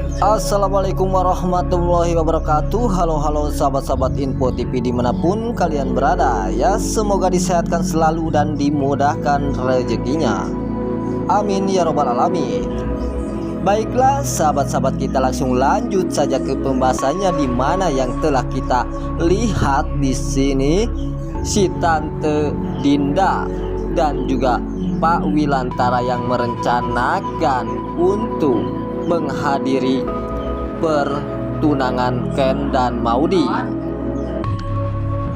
Assalamualaikum warahmatullahi wabarakatuh. Halo sahabat-sahabat Info TV dimanapun kalian berada. Ya, semoga disehatkan selalu dan dimudahkan rezekinya, amin ya robbal alamin. Baiklah sahabat-sahabat, kita langsung lanjut saja ke pembahasannya, di mana yang telah kita lihat di sini si Tante Dinda dan juga Pak Wilantara yang merencanakan untuk menghadiri pertunangan Ken dan Maudy.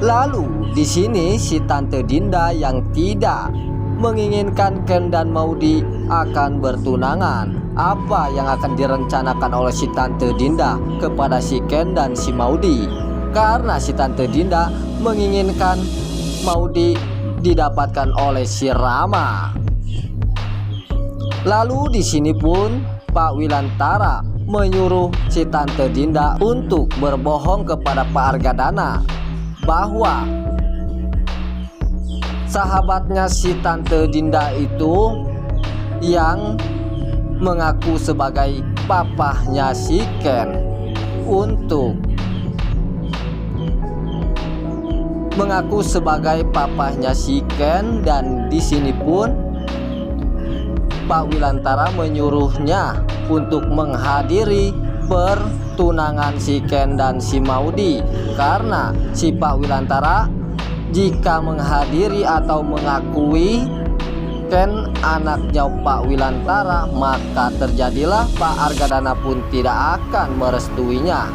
Lalu di sini si Tante Dinda yang tidak menginginkan Ken dan Maudy akan bertunangan. Apa yang akan direncanakan oleh si Tante Dinda kepada si Ken dan si Maudy? Karena si Tante Dinda menginginkan Maudy didapatkan oleh si Rama. Lalu di sini pun Pak Wilantara menyuruh si Tante Dinda untuk berbohong kepada Pak Argadana bahwa sahabatnya si Tante Dinda itu yang mengaku sebagai papahnya si Ken untuk mengaku sebagai papahnya si Ken. Dan di sini pun Pak Wilantara menyuruhnya untuk menghadiri pertunangan si Ken dan si Maudy, karena si Pak Wilantara jika menghadiri atau mengakui Ken anaknya Pak Wilantara, maka terjadilah Pak Argadana pun tidak akan merestuinya,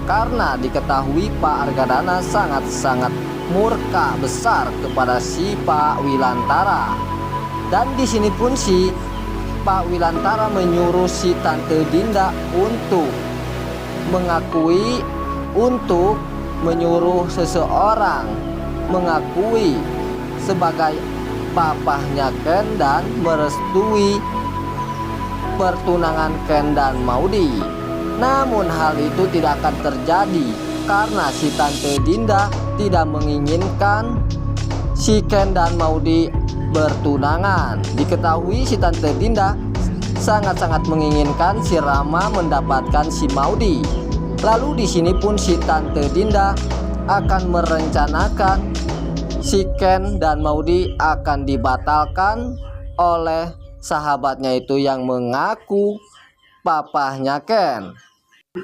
karena diketahui Pak Argadana sangat-sangat murka besar kepada si Pak Wilantara. Dan di sini pun si Pak Wilantara menyuruh si Tante Dinda untuk mengakui, untuk menyuruh seseorang mengakui sebagai papahnya Ken dan merestui pertunangan Ken dan Maudy. Namun hal itu tidak akan terjadi karena si Tante Dinda tidak menginginkan si Ken dan Maudy bertunangan. Diketahui si Tante Dinda sangat-sangat menginginkan si Rama mendapatkan si Maudy. Lalu di sini pun si Tante Dinda akan merencanakan si Ken dan Maudy akan dibatalkan oleh sahabatnya itu yang mengaku papahnya Ken.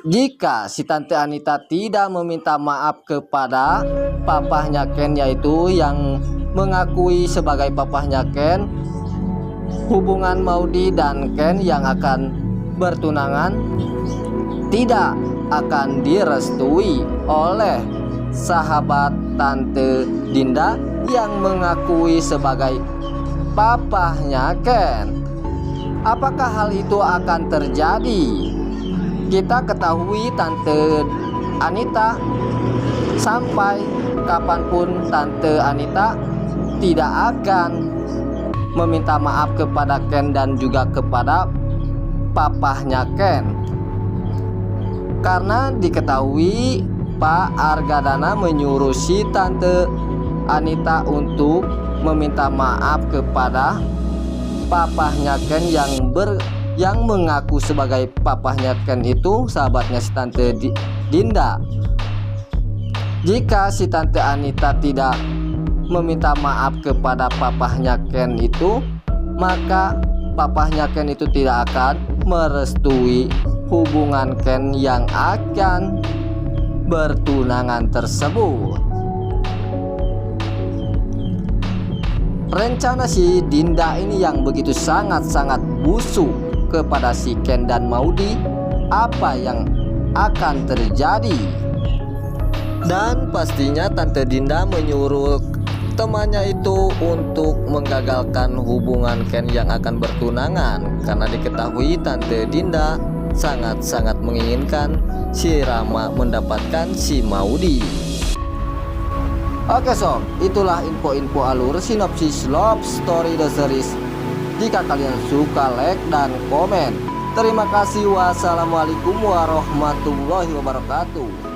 Jika si Tante Anita tidak meminta maaf kepada papahnya Ken, yaitu yang mengakui sebagai papahnya Ken, hubungan Maudy dan Ken yang akan bertunangan tidak akan direstui oleh sahabat Tante Dinda yang mengakui sebagai papahnya Ken. Apakah hal itu akan terjadi? Kita ketahui Tante Anita, sampai kapanpun Tante Anita tidak akan meminta maaf kepada Ken dan juga kepada papahnya Ken, karena diketahui Pak Argadana menyuruh si Tante Anita untuk meminta maaf kepada papahnya Ken yang mengaku sebagai papahnya Ken itu sahabatnya si Tante Dinda. Jika si Tante Anita tidak meminta maaf kepada papahnya Ken itu, maka papahnya Ken itu tidak akan merestui hubungan Ken yang akan bertunangan tersebut. Rencana si Dinda ini yang begitu sangat-sangat busuk kepada si Ken dan Maudy, apa yang akan terjadi? Dan pastinya Tante Dinda menyuruh temannya itu untuk menggagalkan hubungan Ken yang akan bertunangan, karena diketahui Tante Dinda sangat-sangat menginginkan si Rama mendapatkan si Maudy. Oke sob, itulah info-info alur sinopsis Love Story The Series. Jika kalian suka, like dan komen. Terima kasih. Wassalamualaikum warahmatullahi wabarakatuh.